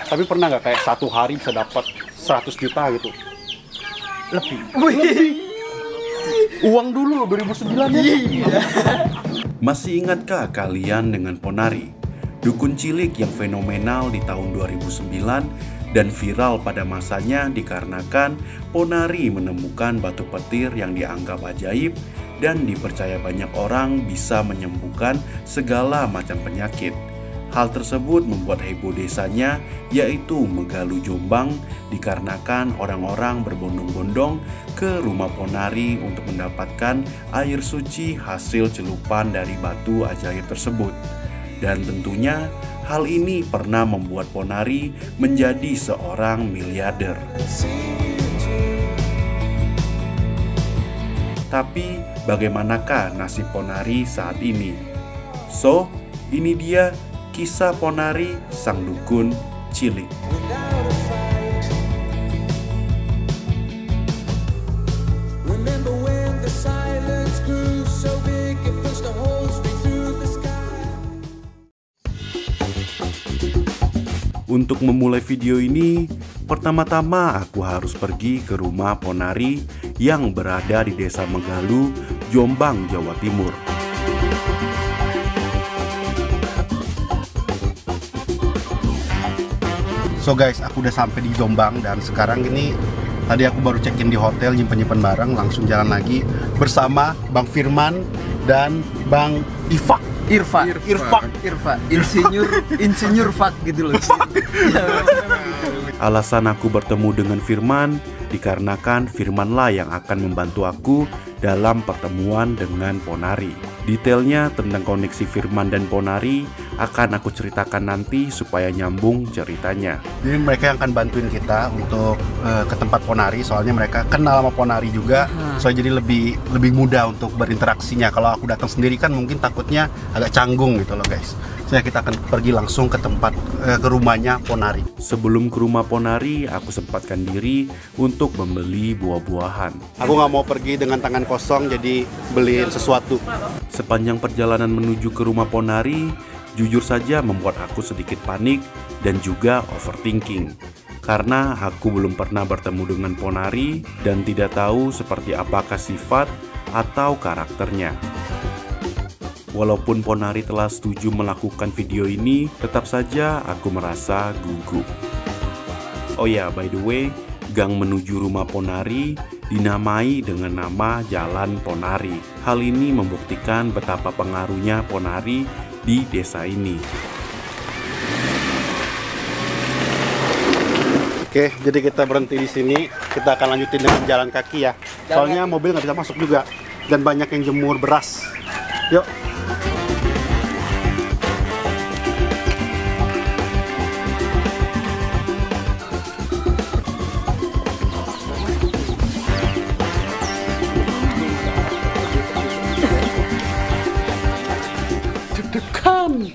Tapi pernah nggak kayak satu hari bisa dapat 100 juta gitu? Lebih. Uang dulu 2009 ya? Iya. Masih ingatkah kalian dengan Ponari? Dukun cilik yang fenomenal di tahun 2009 dan viral pada masanya dikarenakan Ponari menemukan batu petir yang dianggap ajaib dan dipercaya banyak orang bisa menyembuhkan segala macam penyakit. Hal tersebut membuat heboh desanya, yaitu Megalu Jombang, dikarenakan orang-orang berbondong-bondong ke rumah Ponari untuk mendapatkan air suci hasil celupan dari batu ajaib tersebut. Dan tentunya hal ini pernah membuat Ponari menjadi seorang miliarder. Tapi bagaimanakah nasib Ponari saat ini? So, ini dia kisah Ponari sang dukun cilik. Untuk memulai video ini, pertama-tama aku harus pergi ke rumah Ponari yang berada di Desa Megalu, Jombang, Jawa Timur. So guys, aku udah sampai di Jombang dan sekarang ini tadi aku baru check-in di hotel, nyimpen-nyimpen barang, langsung jalan lagi bersama Bang Firman dan Bang Irfak. Insinyur Fak gitu loh. Alasan aku bertemu dengan Firman dikarenakan Firmanlah yang akan membantu aku dalam pertemuan dengan Ponari. Detailnya tentang koneksi Firman dan Ponari akan aku ceritakan nanti supaya nyambung ceritanya. Jadi mereka yang akan bantuin kita untuk ke tempat Ponari, soalnya mereka kenal sama Ponari juga, soalnya jadi lebih mudah untuk berinteraksinya. Kalau aku datang sendiri kan mungkin takutnya agak canggung gitu loh guys. Jadi kita akan pergi langsung ke tempat ke rumahnya Ponari. Sebelum ke rumah Ponari, aku sempatkan diri untuk membeli buah-buahan. Aku nggak mau pergi dengan tangan kosong, jadi beliin sesuatu. Sepanjang perjalanan menuju ke rumah Ponari, jujur saja membuat aku sedikit panik dan juga overthinking. Karena aku belum pernah bertemu dengan Ponari dan tidak tahu seperti apakah sifat atau karakternya. Walaupun Ponari telah setuju melakukan video ini, tetap saja aku merasa gugup. Oh ya, by the way, gang menuju rumah Ponari dinamai dengan nama Jalan Ponari. Hal ini membuktikan betapa pengaruhnya Ponari di desa ini. Oke, jadi kita berhenti di sini. Kita akan lanjutin dengan jalan kaki ya. Soalnya mobil nggak bisa masuk juga dan banyak yang jemur beras. Yuk. Deg-degan.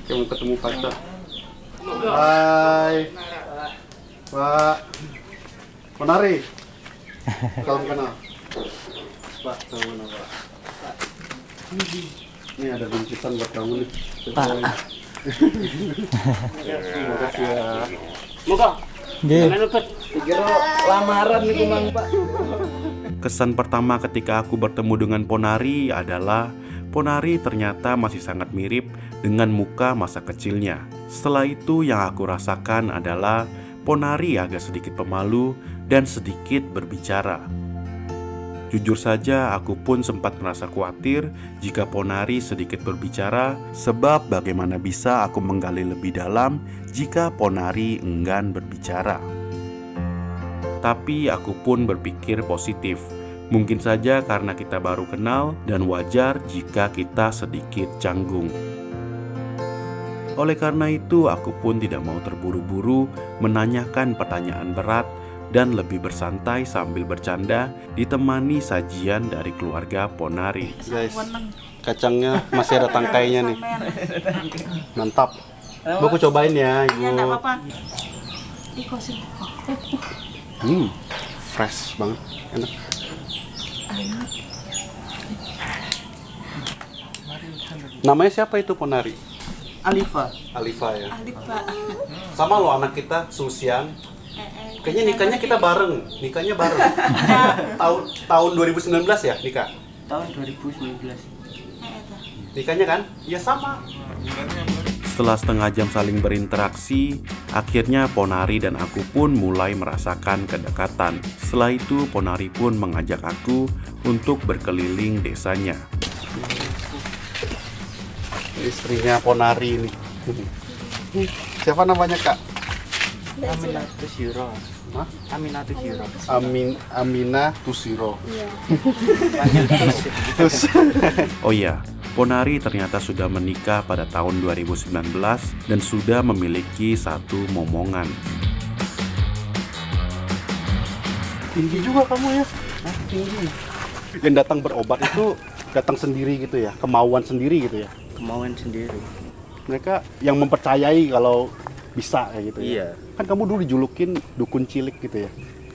Kita mau ketemu pacar. Hai. Pak Ponari. Salam kenal. Pak, salam kenal Pak. Ini ada bingkisan buat kamu nih. Pak. Terima kasih ya. Moga. Lamaran nih Bang Pak. Kesan pertama ketika aku bertemu dengan Ponari adalah Ponari ternyata masih sangat mirip dengan muka masa kecilnya. Setelah itu yang aku rasakan adalah Ponari agak sedikit pemalu dan sedikit berbicara. Jujur saja aku pun sempat merasa khawatir jika Ponari sedikit berbicara, sebab bagaimana bisa aku menggali lebih dalam jika Ponari enggan berbicara. Tapi aku pun berpikir positif. Mungkin saja karena kita baru kenal dan wajar jika kita sedikit canggung. Oleh karena itu, aku pun tidak mau terburu-buru menanyakan pertanyaan berat dan lebih bersantai sambil bercanda ditemani sajian dari keluarga Ponari. Guys, kacangnya masih ada tangkainya nih. Mantap. Bu, aku cobain ya, Ibu. Iya, enggak apa-apa. Fresh banget, enak. Namanya siapa itu Ponari? Alifa. Alifa ya. Ahli Pak. Sama lo anak kita Susian. Kayaknya nikahnya kita bareng. Nikahnya bareng. tahun 2019 ya nikah. Tahun 2019. Nikahnya kan? Ya sama. Setelah setengah jam saling berinteraksi, akhirnya Ponari dan aku pun mulai merasakan kedekatan. Setelah itu, Ponari pun mengajak aku untuk berkeliling desanya. Istrinya Ponari ini. Siapa namanya Kak? Aminatus Euro. Hah? Aminatus Euro. Amina Tusiro. Panggil Tus. Oh ya, Ponari ternyata sudah menikah pada tahun 2019 dan sudah memiliki satu momongan. Tinggi juga kamu ya? Tinggi. Yang datang berobat itu datang sendiri gitu ya? Kemauan sendiri gitu ya? Kemauan sendiri. Mereka yang mempercayai kalau bisa kayak gitu ya? Iya. Kan kamu dulu dijulukin dukun cilik gitu ya?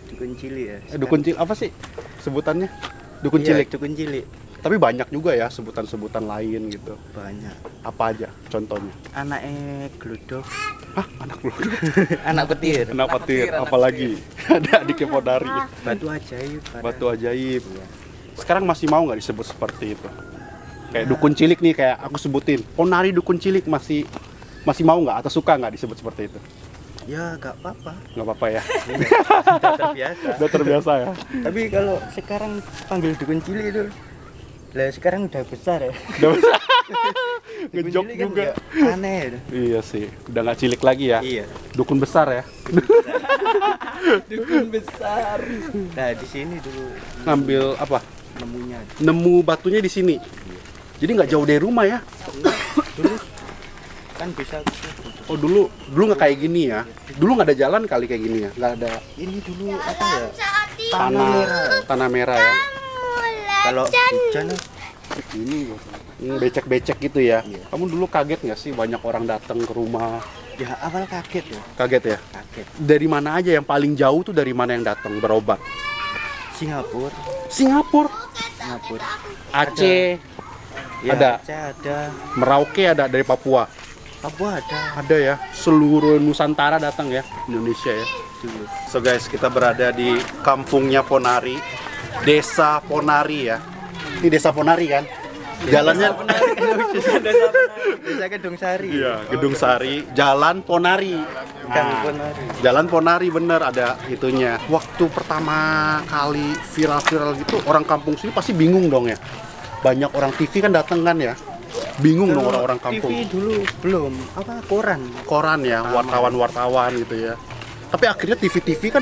Dukun cilik ya. Dukun cilik apa sih sebutannya? Dukun Iya, cilik. Dukun cilik. Tapi banyak juga ya sebutan-sebutan lain gitu. Banyak. Apa aja contohnya? Anaknya gludok. Hah? Anak lu? Anak petir. Anak petir, apalagi? Ada adiknya Ponari. Batu ajaib. Batu ajaib. Iya. Sekarang masih mau nggak disebut seperti itu? Kayak dukun cilik nih, kayak aku sebutin. Ponari dukun cilik masih mau nggak atau suka nggak disebut seperti itu? Ya nggak apa-apa. Nggak apa-apa ya? Udah terbiasa. Udah terbiasa ya? Tapi kalau sekarang panggil dukun cilik itu, lah sekarang udah besar ya. Udah besar. Dukun Ngejok cilik kan juga. Aneh ya. Iya sih, udah nggak cilik lagi ya? Iya. Dukun besar ya? Dukun besar. Nah di sini dulu Ngambil apa? nemunya. Nemu batunya di sini. Jadi nggak jauh dari rumah ya? Dulu kan bisa. Oh dulu nggak kayak gini ya? Dulu nggak ada jalan kali kayak gini ya? Nggak ada Ini dulu apa ya? tanah merah ya? Kalau hujan Ini becek-becek gitu ya? Iya. Kamu dulu kaget nggak sih banyak orang datang ke rumah? ya awal kaget ya. Kaget ya? Kaget. Dari mana aja yang paling jauh tuh dari mana yang datang berobat? Singapura. Singapura, Singapura. Aceh, Ya, ada. Aceh ada. Merauke ada dari Papua. Papua ada. Ada ya, seluruh Nusantara datang ya, Indonesia ya. Dulu. So guys, kita berada di kampungnya Ponari, Desa Ponari ya. Ini Desa Ponari kan? Jalannya Desa Gedung Sari. iya, Gedung Sari, Jalan Ponari. Gang Nah, Ponari. Jalan Ponari bener ada itunya. Waktu pertama kali viral-viral gitu, orang kampung sini pasti bingung dong ya. Banyak orang TV kan datang kan ya. Bingung dong orang-orang kampung. TV dulu belum apa koran Ya, wartawan-wartawan gitu ya. Tapi akhirnya TV-TV kan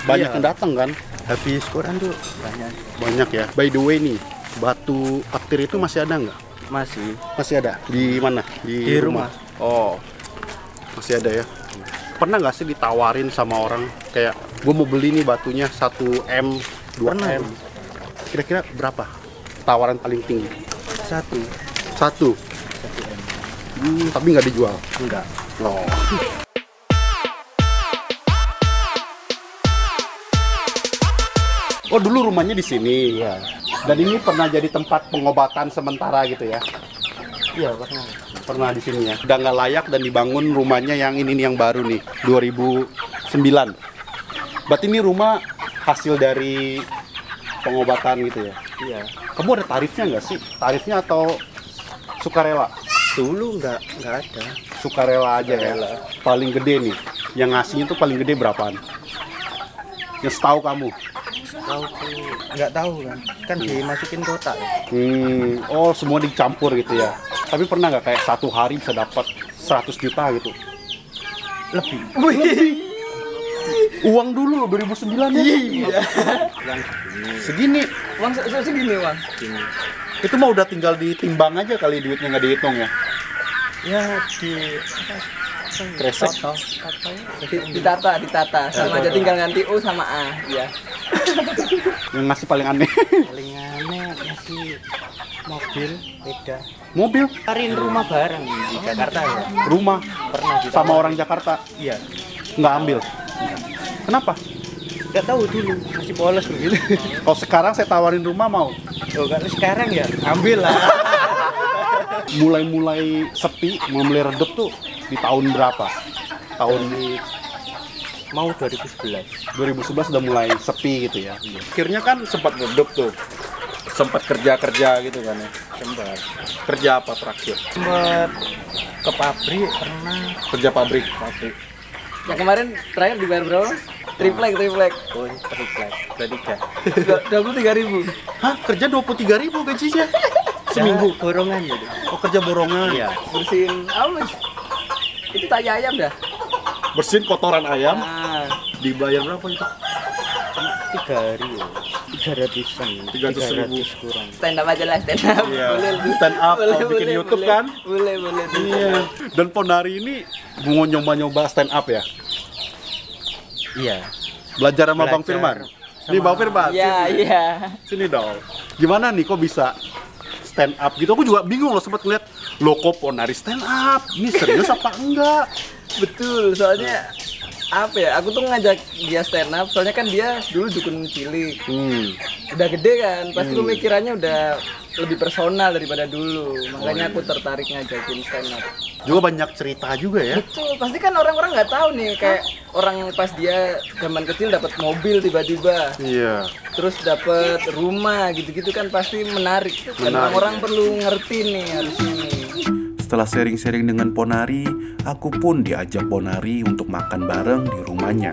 banyak Iya. yang datang kan. habis koran tuh banyak. Banyak ya. By the way nih, batu petir itu masih ada nggak? Masih Masih ada. Di mana? Di rumah. Oh, masih ada ya. Pernah nggak sih ditawarin sama orang kayak gue mau beli nih batunya 1M, 2M. Pernah. Kira-kira berapa? Tawaran paling tinggi. Satu. Tapi nggak dijual. Enggak. Oh. Oh dulu rumahnya di sini. Iya. Dan ini pernah jadi tempat pengobatan sementara gitu ya. Iya pernah. Pernah di sini ya. Udah nggak layak dan dibangun rumahnya yang ini nih yang baru nih 2009. Berarti ini rumah hasil dari pengobatan gitu ya. Iya. Kamu ada tarifnya nggak sih? Tarifnya atau sukarela? Dulu enggak ada. Sukarela aja ya. Sukarela. Paling gede nih. Yang ngasihnya tuh paling gede berapaan? Yang setahu kamu? Tahu tuh enggak tahu kan. Kan dimasukin kotak. Oh semua dicampur gitu ya. Tapi pernah nggak kayak satu hari bisa dapat 100 juta gitu? Lebih. Uang dulu loh 2009 ya? Iya. Segini. Uang segini uang. Itu mah udah tinggal ditimbang aja kali duitnya nggak dihitung ya? Ya di Kresek. Ditata sama aja tinggal ganti U sama A ya. Yang ngasih paling aneh. paling aneh masih mobil beda. Mobil, Cariin rumah bareng di Jakarta ya. rumah, Pernah gitu. sama orang Jakarta Iya. nggak ambil. Kenapa? Enggak tahu dulu masih polos begitu. Kalau sekarang saya tawarin rumah mau? Oh, kalau sekarang ya ambil lah. mulai sepi, mulai redup tuh di tahun berapa? Tahun Mau 2011. 2011 udah mulai sepi gitu ya. Akhirnya kan sempat redup tuh. Sempat kerja gitu kan ya. Sempat. Kerja apa terakhir? Sempat ke pabrik pernah. Kerja pabrik. Yang kemarin terakhir dibayar berapa? Triplek. Oh, triplek. 23.000. Hah? Kerja 23.000 gajinya? Seminggu? Borongan gitu. Oh, kerja borongan? Iya. Bersihin apa? Itu tai ayam dah. Bersihin kotoran ayam, Nah, dibayar berapa itu? 3 hari ya. 300-an. 300.000 kurang. stand up aja lah, stand up. Iya. Boleh. Stand up, kalau bikin YouTube kan? Boleh. Iya. Dan Ponari ini mau nyoba-nyoba stand up ya? Iya. Belajar sama Bang Belajar Firman? sama- Nih Bang Firman, Iya. sini dong. Gimana nih kok bisa stand up gitu? Aku juga bingung loh, sempat ngeliat loh kok Ponari stand up. Ini serius apa enggak? Betul, soalnya apa ya? Aku tuh ngajak dia stand up, soalnya kan dia dulu dukun cilik. Udah gede kan, pasti pemikirannya udah lebih personal daripada dulu. Makanya aku tertarik ngajakin stand up. Juga banyak cerita juga ya. Betul, pasti kan orang-orang nggak tahu nih, kayak orang pas dia zaman kecil dapat mobil tiba-tiba, Iya. terus dapat rumah gitu-gitu kan pasti menarik. Dan Menarik, orang ya. perlu ngerti nih harus ini. Setelah sharing-sharing dengan Ponari, aku pun diajak Ponari untuk makan bareng di rumahnya.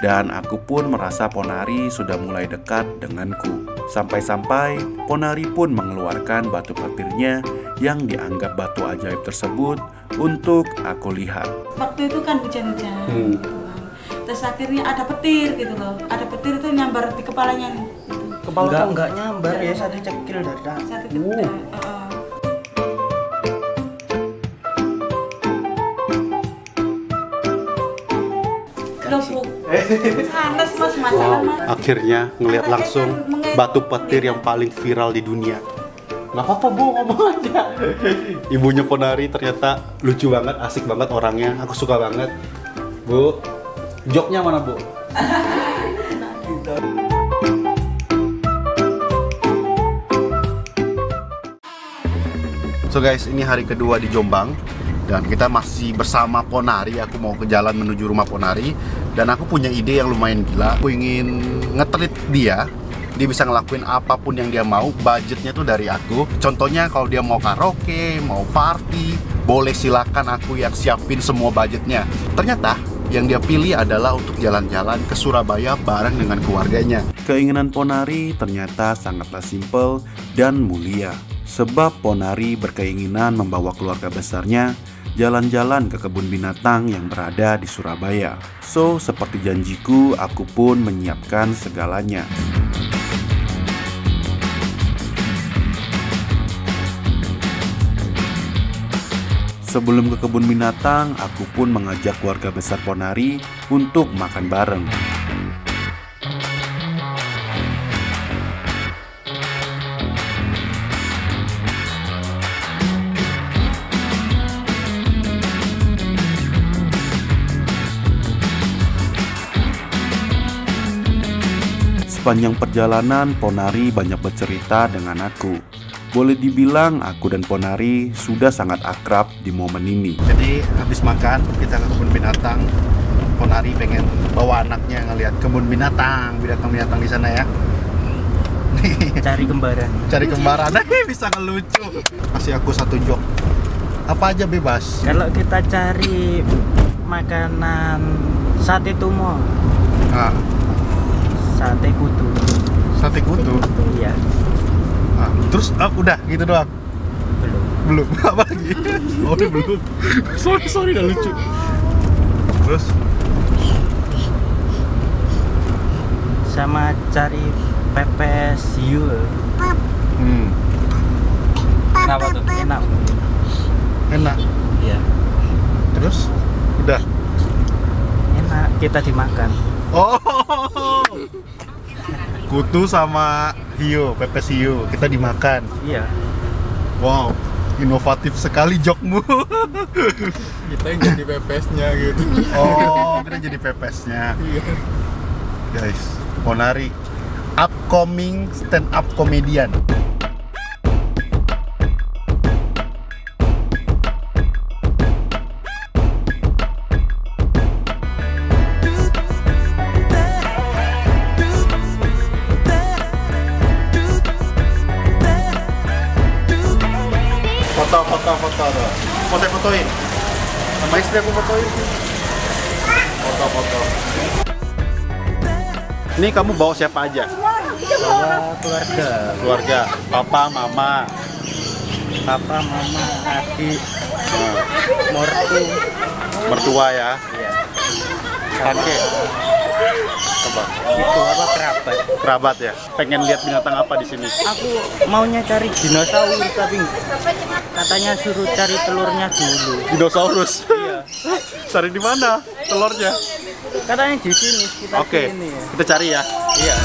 Dan aku pun merasa Ponari sudah mulai dekat denganku. Sampai-sampai Ponari pun mengeluarkan batu petirnya yang dianggap batu ajaib tersebut untuk aku lihat. Waktu itu kan hujan-hujan gitu kan. Terus akhirnya ada petir gitu loh, ada petir itu nyambar di kepalanya nih gitu. Kepala enggak nyambar ya, satu cekil dari dalam. Saat itu udah, Lupuk. Panas mas, masalah mas. Akhirnya ngelihat langsung batu petir yang paling viral di dunia. Nggak apa-apa Bu, ngomong aja. Ibunya Ponari ternyata lucu banget, asik banget orangnya. Aku suka banget. Bu, joknya mana Bu? So guys, ini hari kedua di Jombang dan kita masih bersama Ponari. Aku mau ke jalan menuju rumah Ponari dan aku punya ide yang lumayan gila. Aku ingin nge-treat dia. Dia bisa ngelakuin apapun yang dia mau, budgetnya tuh dari aku. Contohnya kalau dia mau karaoke, mau party, boleh silakan aku yang siapin semua budgetnya. Ternyata yang dia pilih adalah untuk jalan-jalan ke Surabaya bareng dengan keluarganya. Keinginan Ponari ternyata sangatlah simpel dan mulia. Sebab Ponari berkeinginan membawa keluarga besarnya jalan-jalan ke kebun binatang yang berada di Surabaya. So, seperti janjiku, aku pun menyiapkan segalanya. Sebelum ke kebun binatang, aku pun mengajak keluarga besar Ponari untuk makan bareng. Sepanjang perjalanan, Ponari banyak bercerita dengan aku. Boleh dibilang aku dan Ponari sudah sangat akrab di momen ini. Jadi habis makan kita ke kebun binatang. Ponari pengen bawa anaknya ngelihat kebun binatang di sana ya. Cari kembaran. Cari kembaran, bisa ngelucu. Kasih aku satu jok. Apa aja bebas. Kalau kita cari makanan sate tumo, Nah, sate kutu. sate kutu. Iya, Nah, terus udah gitu doang. belum. Belum. Apa lagi? Oh, udah belum. Sorry udah lucu. Terus Sama cari pepes hiu. Kenapa tuh? Enak. enak. Iya. Terus udah. Enak, kita dimakan. Oh. Kutu sama hiu, pepes hiu, kita dimakan. Iya. Wow, inovatif sekali jokmu. Kita yang jadi pepesnya gitu. Oh, kita jadi pepesnya. Guys, Ponari upcoming stand up comedian. Foto-foto tuh. Mau saya fotoin? Sama istri aku fotoin. Foto-foto. Ini kamu bawa siapa aja? Bawa keluarga, Papa, mama. papa, mama, adik, Nah, mertua. mertua ya. Iya. Kakek. Coba. Itu apa kerabat? Kerabat ya. Pengen lihat binatang apa di sini? Aku maunya cari dinosaurus tapi katanya suruh cari telurnya dulu. Dinosaurus. Iya. Cari di mana telurnya? Katanya di sini sekitar Oke, sini ya. kita cari ya. Iya.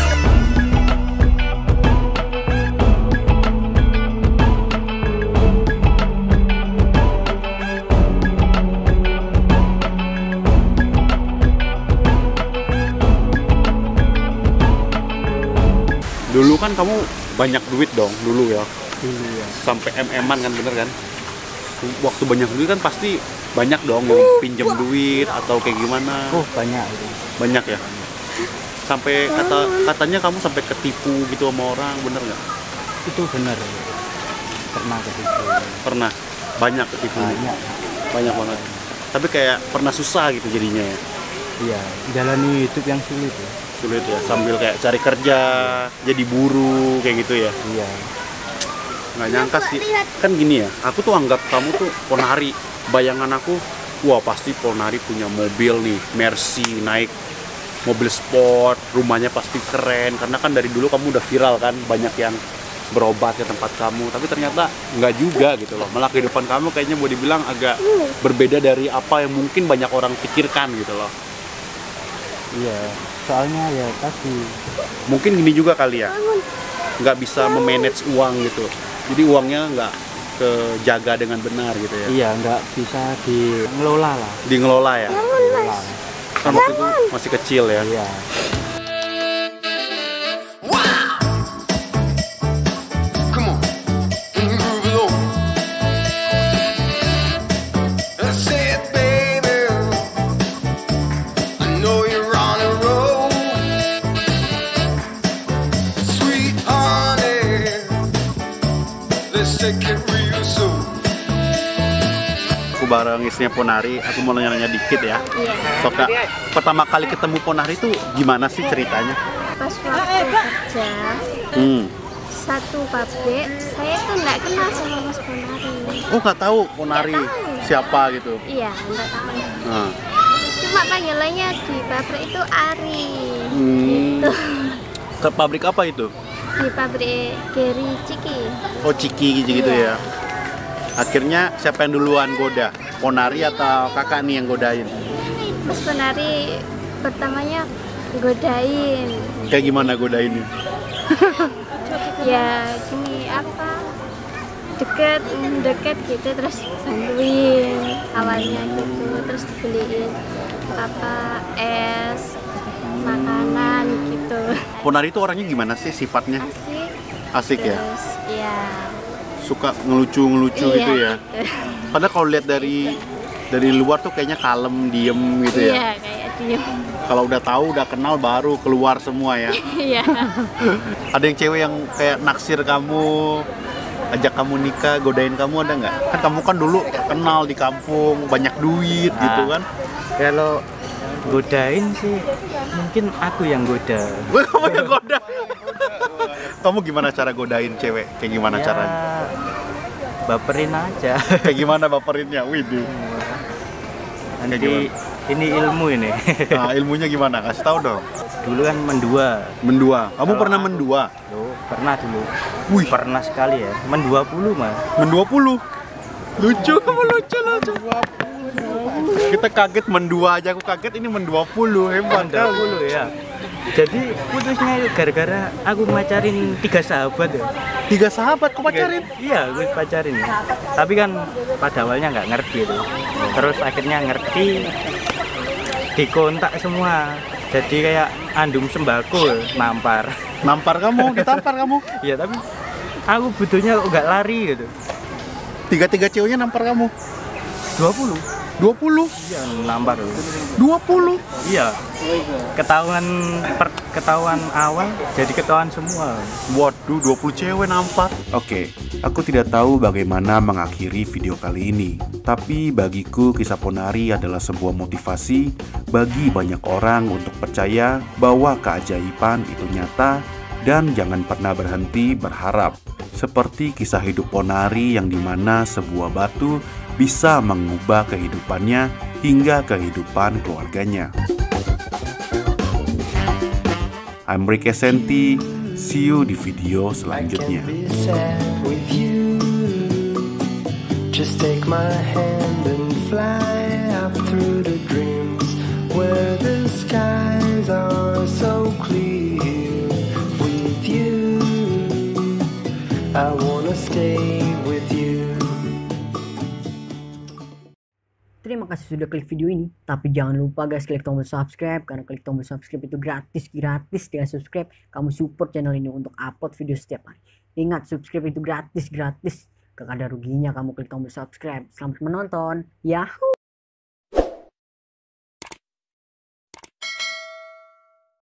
Dulu kan kamu banyak duit dong dulu ya. Dulu ya. Sampai MM-an kan, bener kan? Waktu banyak duit kan pasti banyak dong yang pinjam duit atau kayak gimana. Oh, banyak itu. Banyak ya. Sampai katanya kamu sampai ketipu gitu sama orang, bener nggak? Itu benar. Pernah ketipu. Pernah. Banyak ketipu. Banyak. Banyak banget. Tapi kayak pernah susah gitu jadinya ya. Iya, jalani hidup yang sulit ya. Sulit ya, sambil kayak cari kerja, jadi buruh kayak gitu ya. Iya. Nggak nyangka sih, kan gini ya, aku tuh anggap kamu tuh Ponari. Bayangan aku, wah pasti Ponari punya mobil nih, Mercy, naik mobil sport, rumahnya pasti keren. Karena kan dari dulu kamu udah viral kan, banyak yang berobat ke tempat kamu. Tapi ternyata nggak juga gitu loh. Malah kehidupan kamu kayaknya boleh dibilang agak berbeda dari apa yang mungkin banyak orang pikirkan gitu loh. Iya, soalnya ya tadi Mungkin gini juga kali ya, nggak bisa memanage uang gitu. Jadi uangnya nggak kejaga dengan benar gitu ya. iya nggak bisa dingelola lah. Di ngelola ya. Ngelola. Kan waktu itu masih kecil ya. Iya. Come on, groove along. That's it, baby. I know you're on a roll, sweet honey. Let's take it real soon. Aku bareng istrinya Ponari, aku mau nanya-nanya dikit ya. Iya. Soka, pertama kali ketemu Ponari itu gimana sih ceritanya? Pas waktu kerja satu pabrik, saya tuh nggak kenal sama Mas Ponari. Oh nggak tahu Ponari Nggak tahu. siapa gitu. Iya, nggak tahu. Nah. Cuma panggilannya di pabrik itu Ari. Hmm. Gitu. Ke pabrik apa itu? Di pabrik Geri Ciki. Oh Ciki gitu Iya. ya. Akhirnya siapa yang duluan goda? Ponari atau kakak nih yang godain? Mas Ponari pertamanya godain. Kayak gimana godainnya? Ya gini apa? Deket gitu terus bantuin awalnya gitu terus dibeliin apa es makanan gitu. Ponari itu orangnya gimana sih sifatnya? Asik. Asik ya? Terus ya. Suka ngelucu-ngelucu Iya, gitu ya? gitu. Padahal kalau lihat dari luar tuh kayaknya kalem, diem gitu ya? Iya kayak diem. Kalau udah tahu, udah kenal baru keluar semua ya? Iya. Ada yang cewek yang kayak naksir kamu, ajak kamu nikah, godain kamu ada nggak? Kan kamu kan dulu kenal di kampung, banyak duit gitu kan? Kalau godain sih mungkin aku yang goda. Kamu yang goda? Kamu gimana cara godain cewek? Kayak gimana Ya, caranya? baperin aja. Kayak gimana baperinnya? Widih. Nanti ini ilmu ini. Nah, ilmunya gimana? Kasih tahu dong. Dulu kan mendua. Mendua. Kamu Kalau pernah aku- mendua? Loh, pernah dulu. Wih. Pernah sekali ya. Men-20 mah. Men 20. Lucu, kamu lucu. Kita kaget mendua aja, aku kaget ini men 20. Hebat kali. 20 ya. Jadi putusnya itu gara-gara aku macarin 3 sahabat ya. 3 sahabat kau pacarin? Iya, gue pacarin. Tapi kan pada awalnya nggak ngerti itu. Terus akhirnya ngerti, dikontak semua. Jadi kayak andum sembako, nampar. Nampar kamu, ditampar kamu. Iya, tapi aku butuhnya kok nggak lari gitu. 3 ceweknya nampar kamu. 20. 20? Iya, nampar. 20? Iya. Ketahuan awal jadi ketahuan semua. Waduh, 20 cewek nampar. Oke, aku tidak tahu bagaimana mengakhiri video kali ini. Tapi bagiku kisah Ponari adalah sebuah motivasi bagi banyak orang untuk percaya bahwa keajaiban itu nyata dan jangan pernah berhenti berharap. Seperti kisah hidup Ponari yang dimana sebuah batu bisa mengubah kehidupannya hingga kehidupan keluarganya. I'm Rick Esenti, see you di video selanjutnya. Just take my hand and fly up through the dreams where the skies are so clear. With you, I wanna stay with you. Terima kasih sudah klik video ini. Tapi jangan lupa guys, klik tombol subscribe. Karena klik tombol subscribe itu gratis. Dengan subscribe, kamu support channel ini untuk upload video setiap hari. Ingat, subscribe itu gratis. Gak ada ruginya kamu klik tombol subscribe. Selamat menonton. Yahoo!